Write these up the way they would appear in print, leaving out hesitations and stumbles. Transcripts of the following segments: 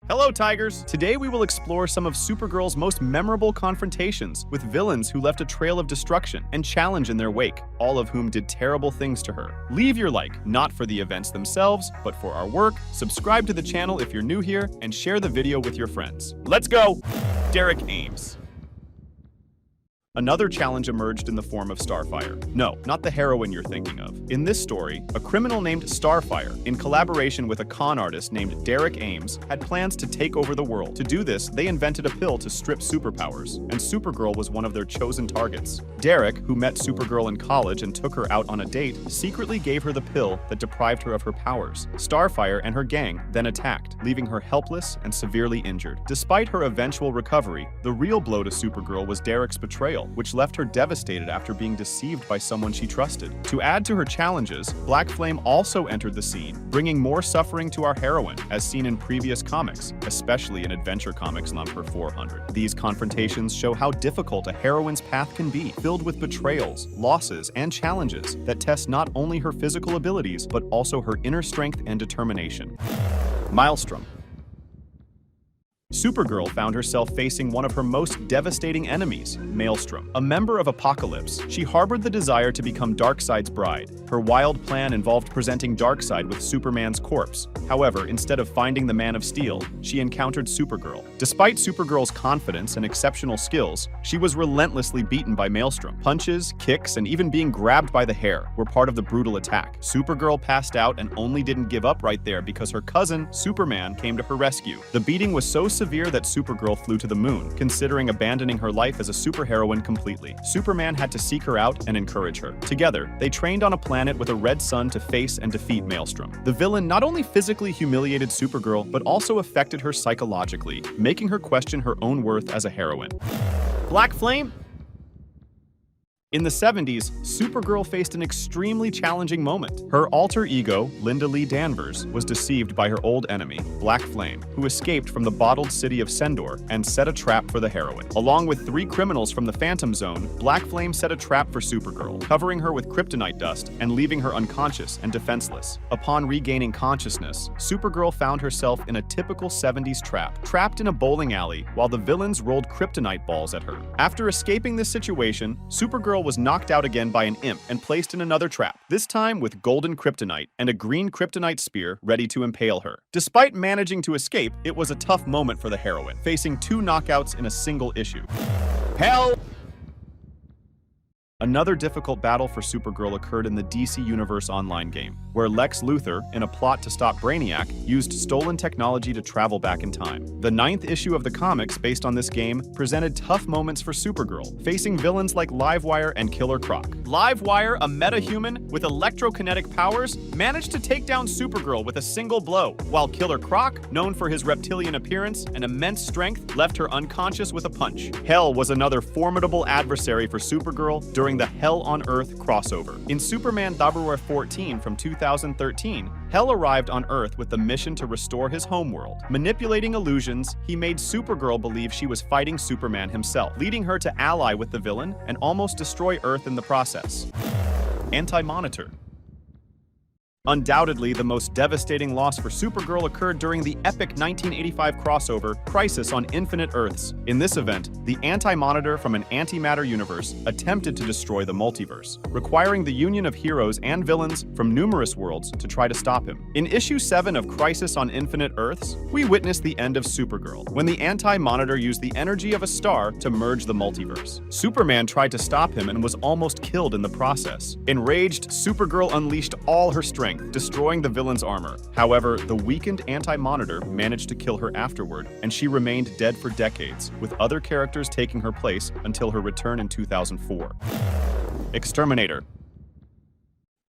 Hello, Tigers! Today we will explore some of Supergirl's most memorable confrontations with villains who left a trail of destruction and challenge in their wake, all of whom did terrible things to her. Leave your like, not for the events themselves, but for our work, subscribe to the channel if you're new here, and share the video with your friends. Let's go! Derek Ames. Another challenge emerged in the form of Starfire. No, not the heroine you're thinking of. In this story, a criminal named Starfire, in collaboration with a con artist named Derek Ames, had plans to take over the world. To do this, they invented a pill to strip superpowers, and Supergirl was one of their chosen targets. Derek, who met Supergirl in college and took her out on a date, secretly gave her the pill that deprived her of her powers. Starfire and her gang then attacked, leaving her helpless and severely injured. Despite her eventual recovery, the real blow to Supergirl was Derek's betrayal, which left her devastated after being deceived by someone she trusted. To add to her challenges, Black Flame also entered the scene, bringing more suffering to our heroine, as seen in previous comics, especially in Adventure Comics number 400. These confrontations show how difficult a heroine's path can be, filled with betrayals, losses, and challenges that test not only her physical abilities, but also her inner strength and determination. Maelstrom. Supergirl found herself facing one of her most devastating enemies, Maelstrom. A member of Apocalypse, she harbored the desire to become Darkseid's bride. Her wild plan involved presenting Darkseid with Superman's corpse. However, instead of finding the Man of Steel, she encountered Supergirl. Despite Supergirl's confidence and exceptional skills, she was relentlessly beaten by Maelstrom. Punches, kicks, and even being grabbed by the hair were part of the brutal attack. Supergirl passed out and only didn't give up right there because her cousin, Superman, came to her rescue. The beating was so severe that Supergirl flew to the moon, considering abandoning her life as a superheroine completely. Superman had to seek her out and encourage her. Together, they trained on a planet with a red sun to face and defeat Maelstrom. The villain not only physically humiliated Supergirl, but also affected her psychologically, making her question her own worth as a heroine. Black Flame? In the 70s, Supergirl faced an extremely challenging moment. Her alter ego, Linda Lee Danvers, was deceived by her old enemy, Black Flame, who escaped from the bottled city of Sendor and set a trap for the heroine. Along with 3 criminals from the Phantom Zone, Black Flame set a trap for Supergirl, covering her with kryptonite dust and leaving her unconscious and defenseless. Upon regaining consciousness, Supergirl found herself in a typical 70s trap, trapped in a bowling alley while the villains rolled kryptonite balls at her. After escaping this situation, Supergirl was knocked out again by an imp and placed in another trap, this time with golden kryptonite and a green kryptonite spear ready to impale her. Despite managing to escape, it was a tough moment for the heroine, facing 2 knockouts in a single issue. Hell! Another difficult battle for Supergirl occurred in the DC Universe online game, where Lex Luthor, in a plot to stop Brainiac, used stolen technology to travel back in time. The 9th issue of the comics based on this game presented tough moments for Supergirl, facing villains like Livewire and Killer Croc. Livewire, a metahuman with electrokinetic powers, managed to take down Supergirl with a single blow, while Killer Croc, known for his reptilian appearance and immense strength, left her unconscious with a punch. Hell was another formidable adversary for Supergirl during the Hell on Earth crossover. In Superman February 14 from 2013, Hell arrived on Earth with the mission to restore his homeworld. Manipulating illusions, he made Supergirl believe she was fighting Superman himself, leading her to ally with the villain and almost destroy Earth in the process. AntiMonitor. Undoubtedly, the most devastating loss for Supergirl occurred during the epic 1985 crossover, Crisis on Infinite Earths. In this event, the AntiMonitor from an antimatter universe attempted to destroy the multiverse, requiring the union of heroes and villains from numerous worlds to try to stop him. In issue 7 of Crisis on Infinite Earths, we witnessed the end of Supergirl, when the AntiMonitor used the energy of a star to merge the multiverse. Superman tried to stop him and was almost killed in the process. Enraged, Supergirl unleashed all her strength, destroying the villain's armor. However, the weakened Anti-Monitor managed to kill her afterward, and she remained dead for decades, with other characters taking her place until her return in 2004. Exterminator.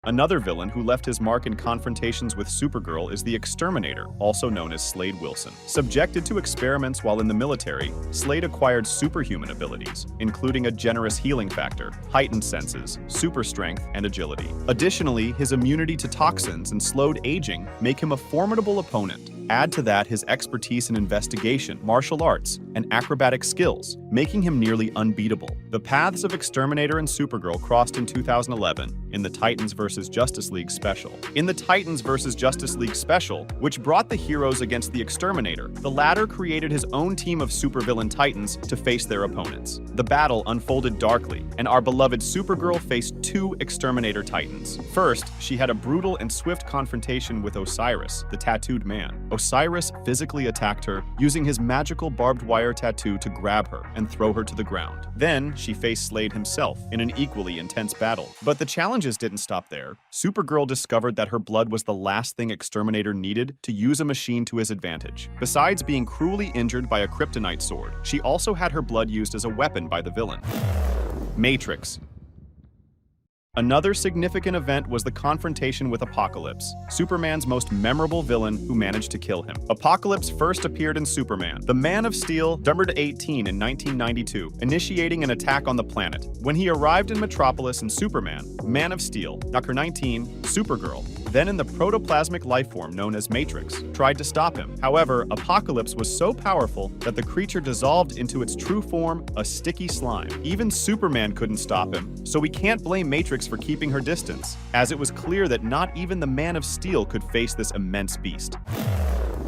Another villain who left his mark in confrontations with Supergirl is the Exterminator, also known as Slade Wilson. Subjected to experiments while in the military, Slade acquired superhuman abilities, including a generous healing factor, heightened senses, super strength, and agility. Additionally, his immunity to toxins and slowed aging make him a formidable opponent. Add to that his expertise in investigation, martial arts, and acrobatic skills, making him nearly unbeatable. The paths of Exterminator and Supergirl crossed in 2011 in the Titans vs. Justice League special. In the Titans vs. Justice League special, which brought the heroes against the Exterminator, the latter created his own team of supervillain Titans to face their opponents. The battle unfolded darkly, and our beloved Supergirl faced two Exterminator Titans. First, she had a brutal and swift confrontation with Osiris, the tattooed man. Osiris physically attacked her, using his magical barbed wire tattoo to grab her and throw her to the ground. Then, she faced Slade himself in an equally intense battle. But the challenges didn't stop there. Supergirl discovered that her blood was the last thing Exterminator needed to use a machine to his advantage. Besides being cruelly injured by a kryptonite sword, she also had her blood used as a weapon by the villain. Matrix. Another significant event was the confrontation with Apocalypse, Superman's most memorable villain who managed to kill him. Apocalypse first appeared in Superman, the Man of Steel, numbered 18 in 1992, initiating an attack on the planet. When he arrived in Metropolis in Superman, Man of Steel, number 19, Supergirl, then in the protoplasmic lifeform known as Matrix, tried to stop him. However, Apocalypse was so powerful that the creature dissolved into its true form, a sticky slime. Even Superman couldn't stop him, so we can't blame Matrix for keeping her distance, as it was clear that not even the Man of Steel could face this immense beast.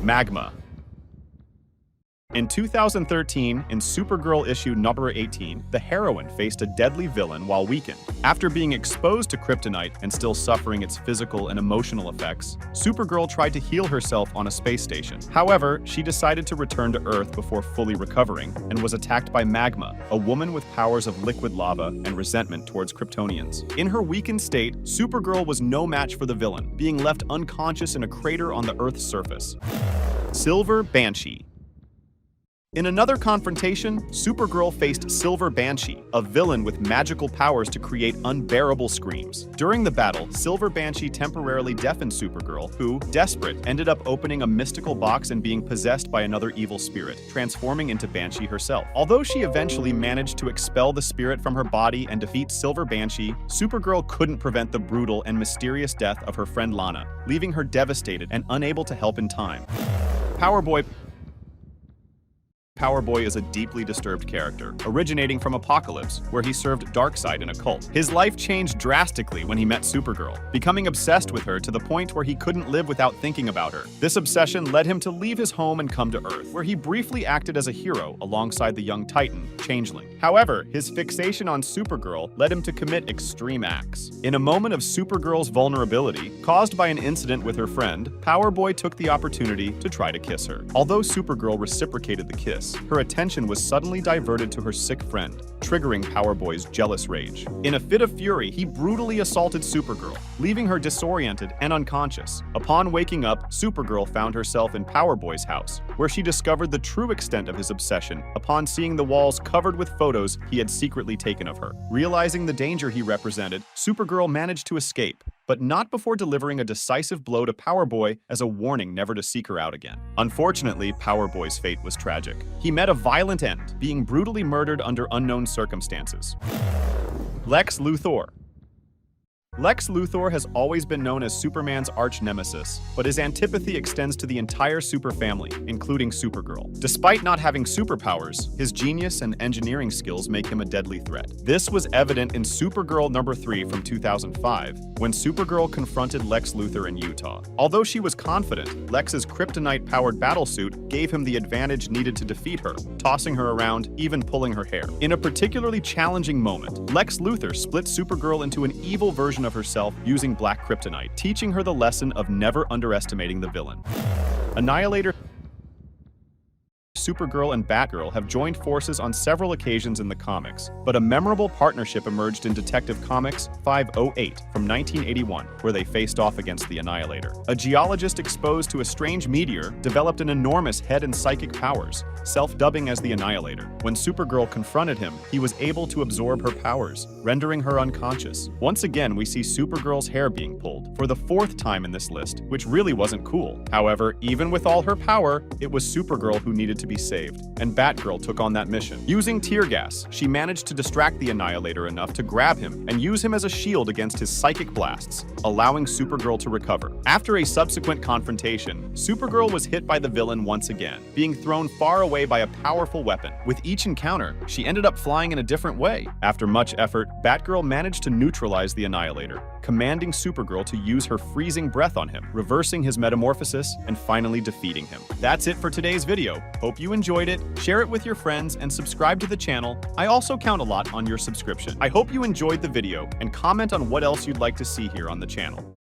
Magma. In 2013, in Supergirl issue number 18, the heroine faced a deadly villain while weakened. After being exposed to kryptonite and still suffering its physical and emotional effects, Supergirl tried to heal herself on a space station. However, she decided to return to Earth before fully recovering and was attacked by Magma, a woman with powers of liquid lava and resentment towards Kryptonians. In her weakened state, Supergirl was no match for the villain, being left unconscious in a crater on the Earth's surface. Silver Banshee. In another confrontation, Supergirl faced Silver Banshee, a villain with magical powers to create unbearable screams. During the battle, Silver Banshee temporarily deafened Supergirl, who, desperate, ended up opening a mystical box and being possessed by another evil spirit, transforming into Banshee herself. Although she eventually managed to expel the spirit from her body and defeat Silver Banshee, Supergirl couldn't prevent the brutal and mysterious death of her friend Lana, leaving her devastated and unable to help in time. Powerboy is a deeply disturbed character, originating from Apocalypse, where he served Darkseid in a cult. His life changed drastically when he met Supergirl, becoming obsessed with her to the point where he couldn't live without thinking about her. This obsession led him to leave his home and come to Earth, where he briefly acted as a hero alongside the young Titan, Changeling. However, his fixation on Supergirl led him to commit extreme acts. In a moment of Supergirl's vulnerability, caused by an incident with her friend, Powerboy took the opportunity to try to kiss her. Although Supergirl reciprocated the kiss, her attention was suddenly diverted to her sick friend, triggering Powerboy's jealous rage. In a fit of fury, he brutally assaulted Supergirl, leaving her disoriented and unconscious. Upon waking up, Supergirl found herself in Powerboy's house, where she discovered the true extent of his obsession upon seeing the walls covered with photos he had secretly taken of her. Realizing the danger he represented, Supergirl managed to escape, but not before delivering a decisive blow to Powerboy as a warning never to seek her out again. Unfortunately, Powerboy's fate was tragic. He met a violent end, being brutally murdered under unknown circumstances. Lex Luthor. Lex Luthor has always been known as Superman's arch-nemesis, but his antipathy extends to the entire super family, including Supergirl. Despite not having superpowers, his genius and engineering skills make him a deadly threat. This was evident in Supergirl number 3 from 2005, when Supergirl confronted Lex Luthor in Utah. Although she was confident, Lex's kryptonite-powered battlesuit gave him the advantage needed to defeat her, tossing her around, even pulling her hair. In a particularly challenging moment, Lex Luthor split Supergirl into an evil version of herself using black kryptonite, teaching her the lesson of never underestimating the villain. Annihilator. Supergirl and Batgirl have joined forces on several occasions in the comics, but a memorable partnership emerged in Detective Comics 508 from 1981, where they faced off against the Annihilator. A geologist exposed to a strange meteor developed an enormous head and psychic powers, self-dubbing as the Annihilator. When Supergirl confronted him, he was able to absorb her powers, rendering her unconscious. Once again, we see Supergirl's hair being pulled, for the 4th time in this list, which really wasn't cool. However, even with all her power, it was Supergirl who needed to be saved, and Batgirl took on that mission. Using tear gas, she managed to distract the Annihilator enough to grab him and use him as a shield against his psychic blasts, allowing Supergirl to recover. After a subsequent confrontation, Supergirl was hit by the villain once again, being thrown far away by a powerful weapon. With each encounter, she ended up flying in a different way. After much effort, Batgirl managed to neutralize the Annihilator, commanding Supergirl to use her freezing breath on him, reversing his metamorphosis and finally defeating him. That's it for today's video. Hope you enjoyed it. Share it with your friends and subscribe to the channel. I also count a lot on your subscription. I hope you enjoyed the video and comment on what else you'd like to see here on the channel.